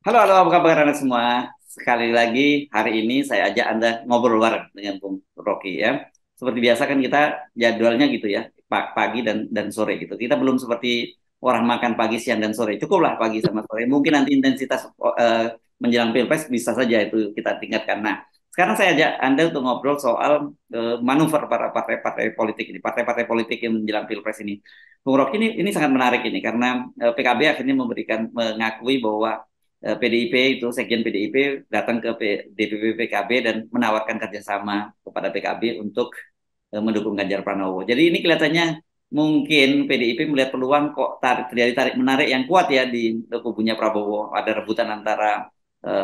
Halo, halo, apa kabar Anda semua? Sekali lagi, hari ini saya ajak Anda ngobrol bareng dengan Bung Rocky ya. Seperti biasa kan kita jadwalnya gitu ya, pagi dan sore gitu. Kita belum seperti orang makan pagi, siang, dan sore. Cukuplah pagi sama sore. Mungkin nanti intensitas menjelang Pilpres bisa saja itu kita tingkatkan. Nah, sekarang saya ajak Anda untuk ngobrol soal manuver para partai-partai politik ini, partai-partai politik yang menjelang Pilpres ini. Bung Rocky ini sangat menarik ini karena PKB akhirnya mengakui bahwa PDIP itu Sekjen PDIP datang ke DPP PKB dan menawarkan kerjasama kepada PKB untuk mendukung Ganjar Pranowo. Jadi ini kelihatannya mungkin PDIP melihat peluang kok terjadi tarik menarik yang kuat ya di kubunya Prabowo. Ada rebutan antara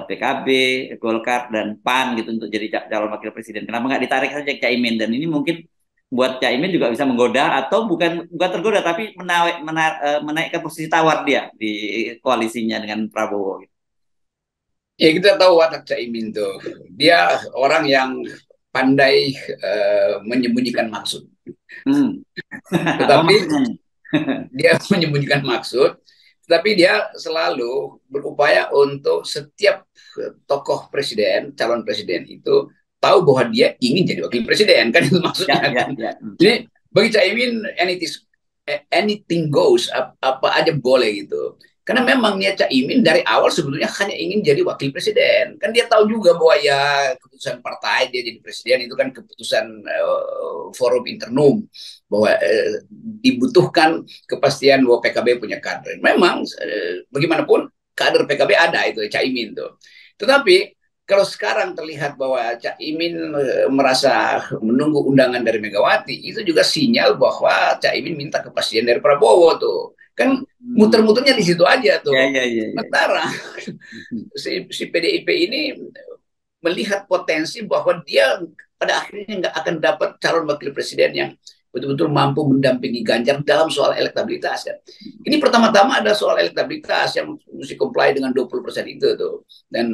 PKB, Golkar dan PAN gitu untuk jadi calon wakil presiden. Kenapa nggak ditarik saja Caimin? Dan ini mungkin buat Caimin juga bisa menggoda atau bukan bukan tergoda tapi menaikkan posisi tawar dia di koalisinya dengan Prabowo. Ya kita tahu watak Caimin tuh. Dia orang yang pandai menyembunyikan maksud. Hmm. Oh Tetapi maksudnya nih. dia menyembunyikan maksud, tetapi dia selalu berupaya untuk setiap tokoh presiden, calon presiden itu tahu bahwa dia ingin jadi wakil presiden, kan itu maksudnya Ya, kan. ya, ya. Hmm. Jadi bagi Caimin anything goes, apa aja boleh gitu. Karena memang niat Caimin dari awal sebetulnya hanya ingin jadi wakil presiden. Kan dia tahu juga bahwa ya keputusan partai dia jadi presiden itu kan keputusan forum internum, bahwa dibutuhkan kepastian bahwa PKB punya kader. Memang bagaimanapun kader PKB ada itu Caimin tuh. Tetapi kalau sekarang terlihat bahwa Cak Imin merasa menunggu undangan dari Megawati, itu juga sinyal bahwa Cak Imin minta kepastian dari Prabowo tuh. Kan Hmm. muter-muternya di situ aja Ya, tuh. ya, ya, ya. Sementara Hmm. si PDIP ini melihat potensi bahwa dia pada akhirnya nggak akan dapat calon wakil presiden yang betul-betul mampu mendampingi Ganjar dalam soal elektabilitas ya. Ini pertama-tama ada soal elektabilitas yang mesti comply dengan 20% itu tuh. Dan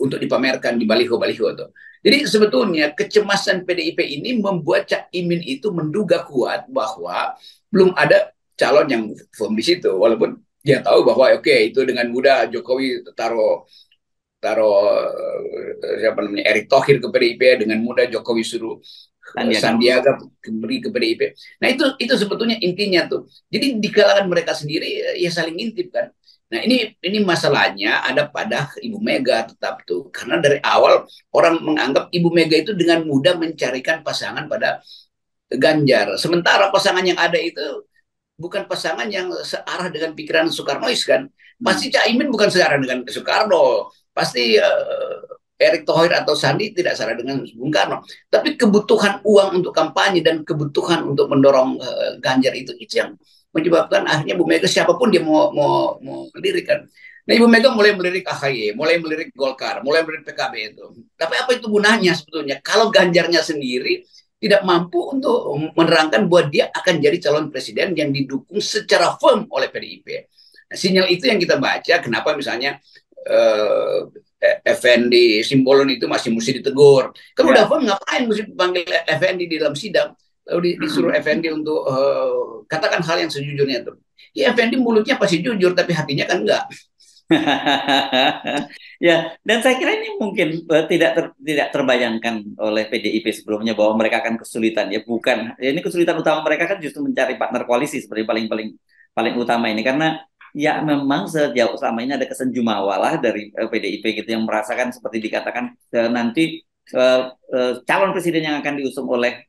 untuk dipamerkan di baliho-baliho tuh. Jadi sebetulnya kecemasan PDIP ini membuat Cak Imin itu menduga kuat bahwa belum ada calon yang firm di situ. Walaupun dia tahu bahwa oke itu dengan mudah Jokowi taruh taruh siapa namanya Erick Thohir ke PDIP, dengan mudah Jokowi suruh Sandiaga Uno. Sandiaga beri ke PDIP. Nah itu sebetulnya intinya tuh. Jadi di kalangan mereka sendiri ya saling ngintip kan. Nah ini masalahnya ada pada Ibu Mega tetap tuh, karena dari awal orang menganggap Ibu Mega itu dengan mudah mencarikan pasangan pada Ganjar. Sementara pasangan yang ada itu bukan pasangan yang searah dengan pikiran Soekarnois kan. Hmm. Pasti Caimin bukan searah dengan Soekarno. Pasti Erick Thohir atau Sandi tidak searah dengan Bung Karno. Tapi kebutuhan uang untuk kampanye dan kebutuhan untuk mendorong Ganjar itu yang menyebabkan akhirnya Bu Mega siapapun dia mau lirik kan. Nah Ibu Mega mulai melirik AHY, mulai melirik Golkar, mulai melirik PKB itu. Tapi apa itu gunanya sebetulnya? Kalau Ganjarnya sendiri tidak mampu untuk menerangkan bahwa dia akan jadi calon presiden yang didukung secara firm oleh PDIP. Nah, sinyal itu yang kita baca, kenapa misalnya Effendi Simbolon itu masih mesti ditegur. Kan udah Ya. firm, ngapain mesti panggil Effendi di dalam sidang? Lalu disuruh Effendi untuk katakan hal yang sejujurnya itu. Ya Effendi mulutnya pasti jujur, tapi hatinya kan enggak. Ya, dan saya kira ini mungkin tidak terbayangkan oleh PDIP sebelumnya bahwa mereka akan kesulitan ya, bukan. Ya, ini kesulitan utama mereka kan justru mencari partner koalisi seperti paling paling paling utama ini karena ya memang sejauh selama ini ada kesenjumawalah dari PDIP gitu yang merasakan seperti dikatakan nanti calon presiden yang akan diusung oleh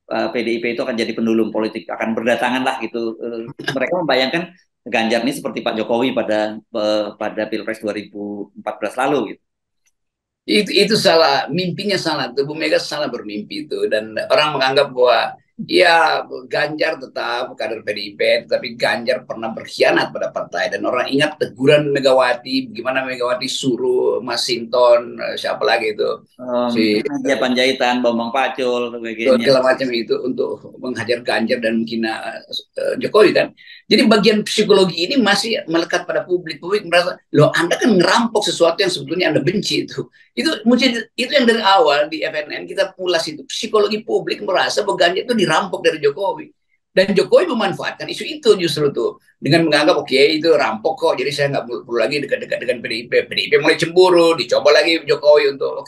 PDIP itu akan jadi pendulum politik, akan berdatangan lah gitu. Mereka membayangkan Ganjar ini seperti Pak Jokowi pada Pilpres 2014 lalu gitu. Itu salah, mimpinya salah tuh. Bu Mega salah bermimpi itu, dan orang menganggap bahwa ya Ganjar tetap kader PDIP, tapi Ganjar pernah berkhianat pada partai, dan orang ingat teguran Megawati, gimana Megawati suruh Mas Sinton, siapa lagi itu si Dia Panjaitan, Bambang Pacul, sebagainya. segala macam itu untuk menghajar Ganjar dan menghina Jokowi kan. Jadi bagian psikologi ini masih melekat pada publik. Publik merasa, loh Anda kan ngerampok sesuatu yang sebetulnya Anda benci itu. Itu yang dari awal di FNN kita pulas itu. Psikologi publik merasa bahwa Ganjar itu dirampok dari Jokowi. Dan Jokowi memanfaatkan isu itu justru tuh dengan menganggap oke, itu rampok kok, jadi saya nggak perlu lagi dekat-dekat dengan PDIP. PDIP mulai cemburu, dicoba lagi Jokowi untuk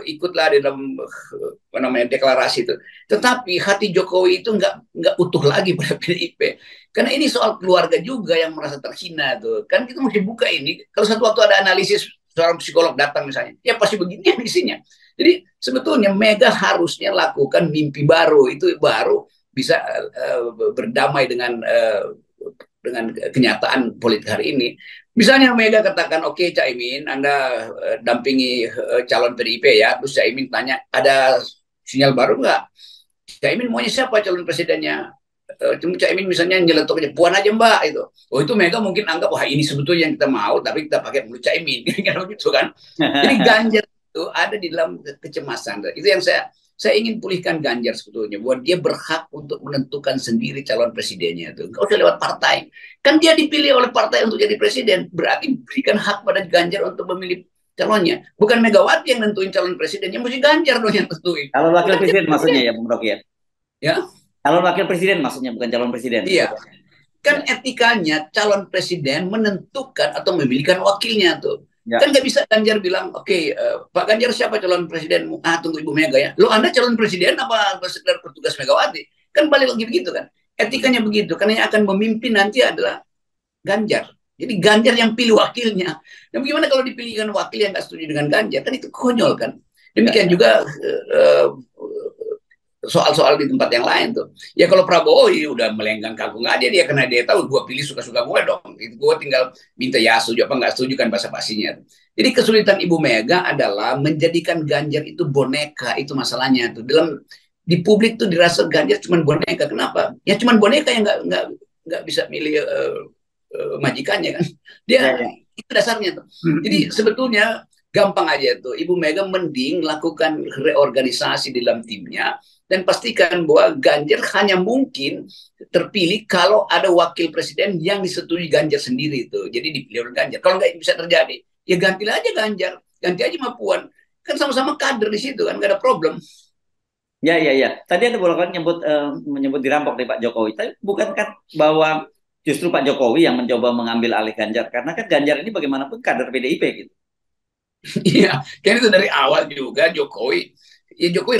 ikutlah di dalam apa namanya deklarasi itu. Tetapi hati Jokowi itu nggak utuh lagi pada PDIP, karena ini soal keluarga juga yang merasa terhina tuh. Kan kita mesti buka ini. Kalau satu waktu ada analisis seorang psikolog datang misalnya, ya pasti begini isinya. Jadi sebetulnya Mega harusnya lakukan mimpi baru, itu baru bisa berdamai dengan kenyataan politik hari ini. Misalnya Mega katakan, oke Caimin, Anda dampingi calon PDIP ya, terus Caimin tanya, ada sinyal baru nggak? Caimin maunya siapa calon presidennya? Caimin misalnya nyeletuk aja, Puan aja Mbak itu. Oh itu Mega mungkin anggap, wah ini sebetulnya yang kita mau, tapi kita pakai mulut Caimin, gitu kan? Jadi Ganjar itu ada di dalam kecemasan. Itu yang saya ingin pulihkan Ganjar sebetulnya, bahwa dia berhak untuk menentukan sendiri calon presidennya itu. Nggak usah lewat partai. Kan dia dipilih oleh partai untuk jadi presiden, berarti berikan hak pada Ganjar untuk memilih calonnya. Bukan Megawati yang nentuin calon presidennya, mesti Ganjar dong yang nentuin. Calon wakil presiden maksudnya ya, Bung Rocky ya? Ya, Calon wakil presiden maksudnya, bukan calon presiden. iya. Kan Ya. etikanya calon presiden menentukan atau memilihkan wakilnya tuh. Ya. Kan nggak bisa Ganjar bilang, oke, Pak Ganjar siapa calon presiden? Tunggu Ibu Mega ya. Lo Anda calon presiden apa sekedar petugas Megawati? Kan balik lagi begitu kan. Etikanya begitu, karena yang akan memimpin nanti adalah Ganjar. Jadi Ganjar yang pilih wakilnya. Dan bagaimana kalau dipilihkan wakil yang nggak setuju dengan Ganjar? Kan itu konyol kan. Demikian juga soal-soal di tempat yang lain tuh. Ya kalau Prabowo ya udah melenggang kagum aja dia, karena dia tahu gue pilih suka-suka gue dong. Gue tinggal minta ya setuju apa nggak setuju kan basa-basinya. Jadi kesulitan Ibu Mega adalah menjadikan Ganjar itu boneka, itu masalahnya tuh. Di publik tuh dirasa Ganjar cuma boneka. Kenapa? Ya cuma boneka yang nggak bisa milih majikannya kan. Dia itu dasarnya tuh. Jadi sebetulnya gampang aja tuh. Ibu Mega mending lakukan reorganisasi di dalam timnya dan pastikan bahwa Ganjar hanya mungkin terpilih kalau ada wakil presiden yang disetujui Ganjar sendiri itu. Jadi dipilih oleh Ganjar. Kalau nggak bisa terjadi, ya gantilah aja Ganjar, ganti aja sama Puan. Kan sama-sama kader di situ kan, nggak ada problem. Ya. Tadi ada bolak menyebut dirampok dari Pak Jokowi. Tapi bukan kan bahwa justru Pak Jokowi yang mencoba mengambil alih Ganjar, karena kan Ganjar ini bagaimanapun kader PDIP gitu. Iya, kan itu dari awal juga Jokowi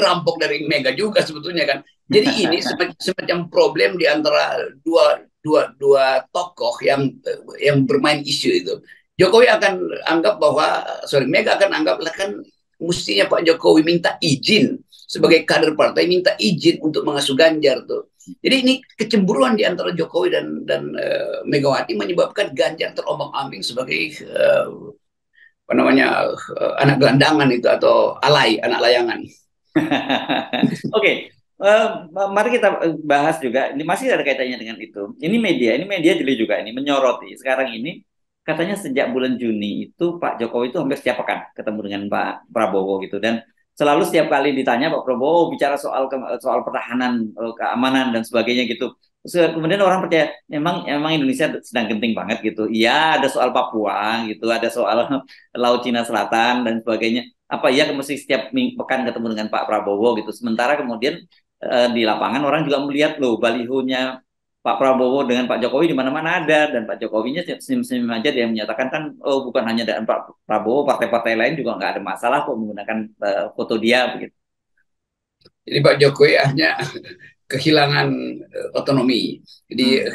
rampok dari Mega juga sebetulnya kan. Jadi ini semacam problem di antara dua tokoh yang bermain isu itu. Jokowi akan anggap bahwa, Mega akan anggap lah kan mestinya Pak Jokowi minta izin sebagai kader partai, minta izin untuk mengasuh Ganjar tuh. Jadi ini kecemburuan di antara Jokowi dan Megawati menyebabkan Ganjar terombang-ambing sebagai apa namanya anak gelandangan itu, atau anak layangan. Oke, mari kita bahas juga. Ini masih ada kaitannya dengan itu. Ini media jeli juga ini menyoroti. Sekarang ini katanya sejak bulan Juni itu Pak Jokowi itu hampir setiap pekan ketemu dengan Pak Prabowo gitu, dan selalu setiap kali ditanya Pak Prabowo bicara soal pertahanan, keamanan dan sebagainya gitu. Kemudian orang percaya memang Indonesia sedang genting banget gitu. Iya, ada soal Papua gitu, ada soal Laut Cina Selatan dan sebagainya. Apa ya mesti setiap pekan ketemu dengan Pak Prabowo gitu. Sementara kemudian di lapangan orang juga melihat loh balihonya Pak Prabowo dengan Pak Jokowi di mana-mana ada, dan Pak Jokowinya senyum-senyum aja dia menyatakan kan, oh bukan hanya dengan Pak Prabowo, partai-partai lain juga nggak ada masalah kok menggunakan foto dia begitu. Jadi Pak Jokowi hanya kehilangan otonomi. Jadi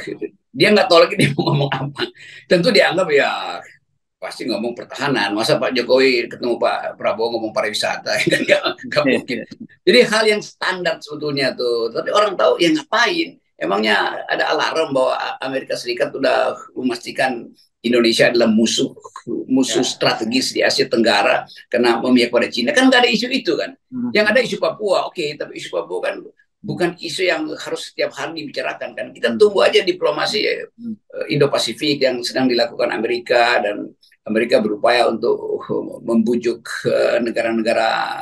dia nggak tahu lagi dia mau ngomong apa. Tentu dianggap ya pasti ngomong pertahanan. Masa Pak Jokowi ketemu Pak Prabowo ngomong pariwisata, kan nggak mungkin. Jadi hal yang standar sebetulnya tuh. Tapi orang tahu ya ngapain? Emangnya ada alarm bahwa Amerika Serikat sudah memastikan Indonesia adalah musuh strategis di Asia Tenggara karena memihak pada Cina? Kan nggak ada isu itu kan. Yang ada isu Papua, oke, tapi isu Papua kan bukan isu yang harus setiap hari dibicarakan kan. Kita tunggu aja diplomasi Indo-Pasifik yang sedang dilakukan Amerika, dan Amerika berupaya untuk membujuk negara-negara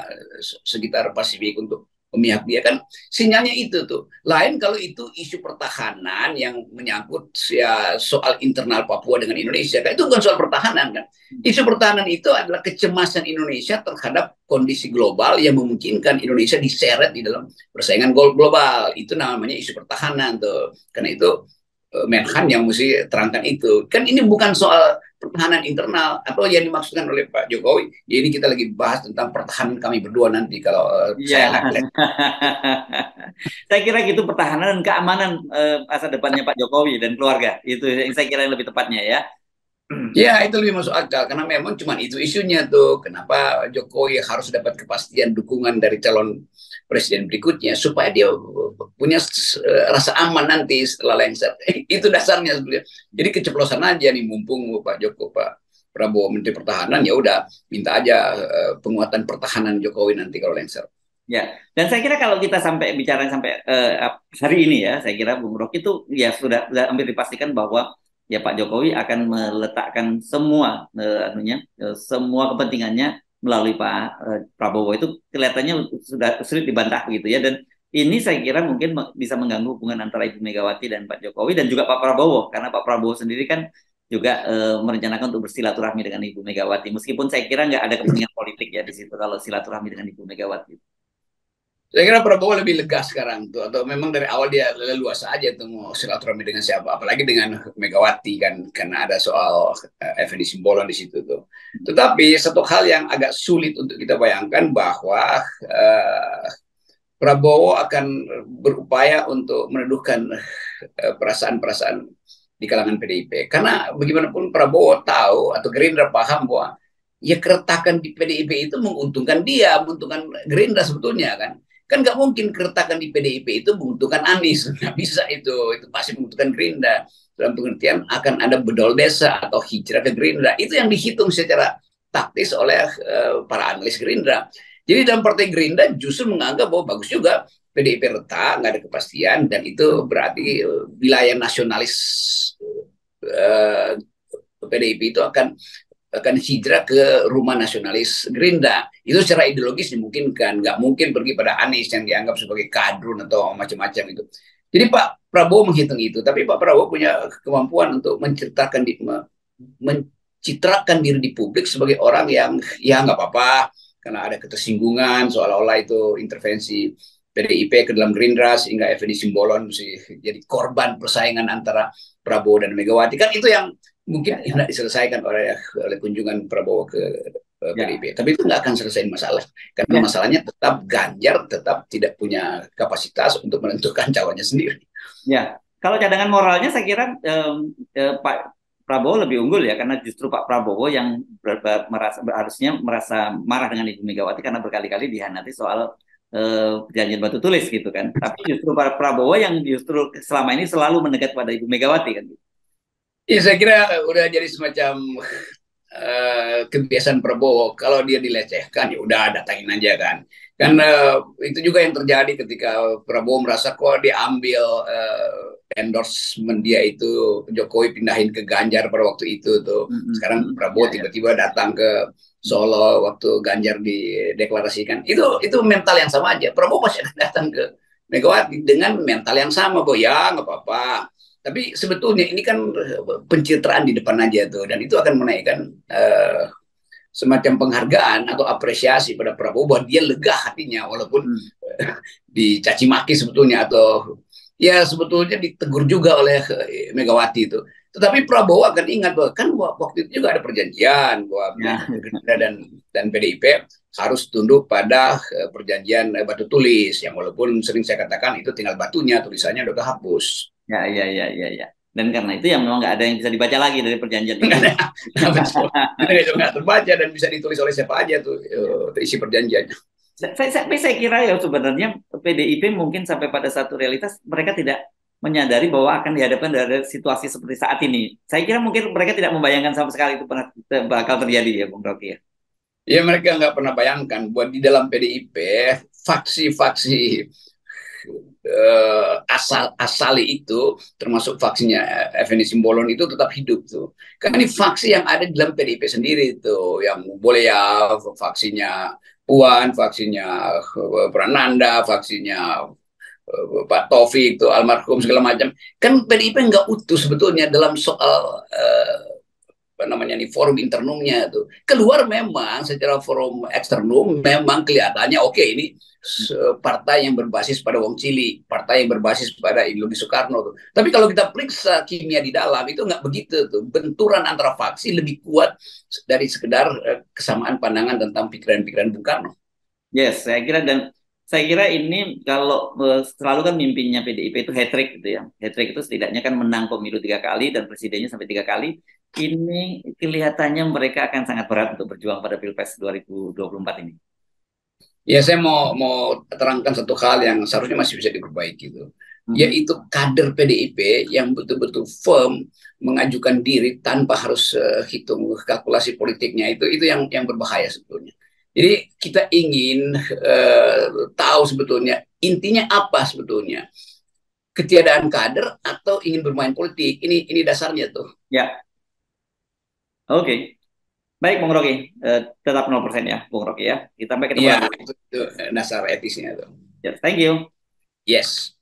sekitar Pasifik untuk memihak dia kan. Sinyalnya itu tuh. Lain kalau itu isu pertahanan yang menyangkut ya soal internal Papua dengan Indonesia kan, itu bukan soal pertahanan kan. Isu pertahanan itu adalah kecemasan Indonesia terhadap kondisi global yang memungkinkan Indonesia diseret di dalam persaingan global. Itu namanya isu pertahanan tuh. Karena itu Menhan yang mesti terangkan itu. Kan ini bukan soal pertahanan internal atau yang dimaksudkan oleh Pak Jokowi. Ya ini kita lagi bahas tentang pertahanan kami berdua nanti kalau Iya. saya nggak. Saya kira gitu pertahanan dan keamanan masa depannya Pak Jokowi dan keluarga. Itu yang saya kira yang lebih tepatnya ya. Ya, itu lebih masuk akal karena memang cuma itu isunya tuh. Kenapa Jokowi harus dapat kepastian dukungan dari calon presiden berikutnya supaya dia punya rasa aman nanti setelah lengser. Itu dasarnya sebenarnya. Jadi keceplosan aja nih mumpung Pak Prabowo Menteri Pertahanan, ya udah minta aja penguatan pertahanan Jokowi nanti kalau lengser. Ya, dan saya kira kalau kita sampai bicara sampai hari ini ya, saya kira Bung Rocky itu ya sudah hampir dipastikan bahwa ya Pak Jokowi akan meletakkan semua semua kepentingannya melalui Pak Prabowo. Itu kelihatannya sudah sulit dibantah begitu ya. Dan ini saya kira mungkin bisa mengganggu hubungan antara Ibu Megawati dan Pak Jokowi dan juga Pak Prabowo, karena Pak Prabowo sendiri kan juga merencanakan untuk bersilaturahmi dengan Ibu Megawati. Meskipun saya kira nggak ada kepentingan politik ya di situ kalau silaturahmi dengan Ibu Megawati. Saya kira Prabowo lebih lega sekarang tuh, atau memang dari awal dia leluasa aja tuh mau silaturahmi dengan siapa, apalagi dengan Megawati kan, karena ada soal Effendi Simbolon di situ tuh. Tetapi satu hal yang agak sulit untuk kita bayangkan bahwa Prabowo akan berupaya untuk meneduhkan perasaan-perasaan di kalangan PDIP, karena bagaimanapun Prabowo tahu atau Gerindra paham bahwa ya keretakan di PDIP itu menguntungkan dia, menguntungkan Gerindra sebetulnya kan. Kan nggak mungkin keretakan di PDIP itu menguntungkan Anies, nggak bisa itu pasti menguntungkan Gerindra. Dalam pengertian akan ada bedol desa atau hijrah ke Gerindra. Itu yang dihitung secara taktis oleh para analis Gerindra. Jadi dalam partai Gerindra justru menganggap bahwa bagus juga PDIP retak, nggak ada kepastian, dan itu berarti wilayah nasionalis PDIP itu akan hijrah ke rumah nasionalis Gerindra. Itu secara ideologis dimungkinkan. Nggak mungkin pergi pada Anies yang dianggap sebagai kadrun atau macam-macam itu. Jadi Pak Prabowo menghitung itu. Tapi Pak Prabowo punya kemampuan untuk mencitrakan diri di publik sebagai orang yang ya nggak apa-apa karena ada ketersinggungan seolah-olah itu intervensi PDIP ke dalam Gerindra sehingga Effendi Simbolon jadi korban persaingan antara Prabowo dan Megawati. Kan itu yang mungkin tidak diselesaikan oleh kunjungan Prabowo ke PDIP. Tapi itu nggak akan selesai masalah. Karena masalahnya tetap Ganjar tetap tidak punya kapasitas untuk menentukan calonnya sendiri. Ya, kalau cadangan moralnya saya kira Pak Prabowo lebih unggul ya, karena justru Pak Prabowo yang harusnya merasa marah dengan Ibu Megawati karena berkali-kali dihianati soal perjanjian batu tulis gitu kan. Tapi justru Pak Prabowo yang justru selama ini selalu mendekat pada Ibu Megawati kan. Ya, saya kira udah jadi semacam kebiasaan Prabowo. Kalau dia dilecehkan, ya udah datangin aja kan. Kan itu juga yang terjadi ketika Prabowo merasa kok diambil endorsement dia itu Jokowi pindahin ke Ganjar pada waktu itu tuh. Sekarang Prabowo tiba-tiba datang ke Solo waktu Ganjar dideklarasikan. Itu mental yang sama aja. Prabowo pasti akan datang ke Megawati dengan mental yang sama, bahwa ya nggak apa-apa. Tapi sebetulnya ini kan pencitraan di depan aja tuh, dan itu akan menaikkan semacam penghargaan atau apresiasi pada Prabowo bahwa dia lega hatinya walaupun dicaci maki sebetulnya, atau ya sebetulnya ditegur juga oleh Megawati itu. Tetapi Prabowo akan ingat bahwa kan waktu itu juga ada perjanjian bahwa Gerindra dan PDIP harus tunduk pada perjanjian batu tulis yang walaupun sering saya katakan itu tinggal batunya, tulisannya udah kehapus. Ya. Dan karena itu yang memang nggak ada yang bisa dibaca lagi dari perjanjian itu. Itu nggak terbaca dan bisa ditulis oleh siapa aja tuh isi perjanjiannya. Saya kira ya sebenarnya PDIP mungkin sampai pada satu realitas mereka tidak menyadari bahwa akan dihadapkan dari situasi seperti saat ini. Saya kira mungkin mereka tidak membayangkan sama sekali itu bakal terjadi ya, Bung Rocky ya. Ya, mereka nggak pernah bayangkan bahwa di dalam PDIP faksi-faksi asali itu termasuk faksinya Effendi Simbolon itu tetap hidup tuh. Kan ini faksi yang ada di dalam PDIP sendiri tuh, yang boleh ya faksinya Puan, faksinya Prananda, faksinya Pak Taufik tuh almarhum segala macam. Kan PDIP nggak utuh sebetulnya dalam soal apa namanya nih forum internumnya tuh. Keluar memang secara forum eksternum memang kelihatannya oke, ini partai yang berbasis pada Wong Cili, partai yang berbasis pada ideologi Soekarno tuh. Tapi kalau kita periksa kimia di dalam itu nggak begitu tuh. Benturan antara faksi lebih kuat dari sekedar kesamaan pandangan tentang pikiran-pikiran Bung Karno. Yes, saya kira ini kalau selalu kan mimpinya PDIP itu hat-trick gitu ya. Hat-trick itu setidaknya kan menang pemilu 3 kali dan presidennya sampai 3 kali. Ini kelihatannya mereka akan sangat berat untuk berjuang pada Pilpres 2024 ini. Ya, saya mau terangkan satu hal yang seharusnya masih bisa diperbaiki itu, yaitu kader PDIP yang betul-betul firm mengajukan diri tanpa harus hitung kalkulasi politiknya, itu yang berbahaya sebetulnya. Jadi kita ingin tahu sebetulnya intinya apa sebetulnya, ketiadaan kader atau ingin bermain politik, ini dasarnya tuh. Ya, oke. Baik, Bung Rocky. Tetap 0% ya, Bung Rocky ya. Kita sampai ketemu Iya, lagi. itu dasar etisnya tuh. Yes, thank you. Yes.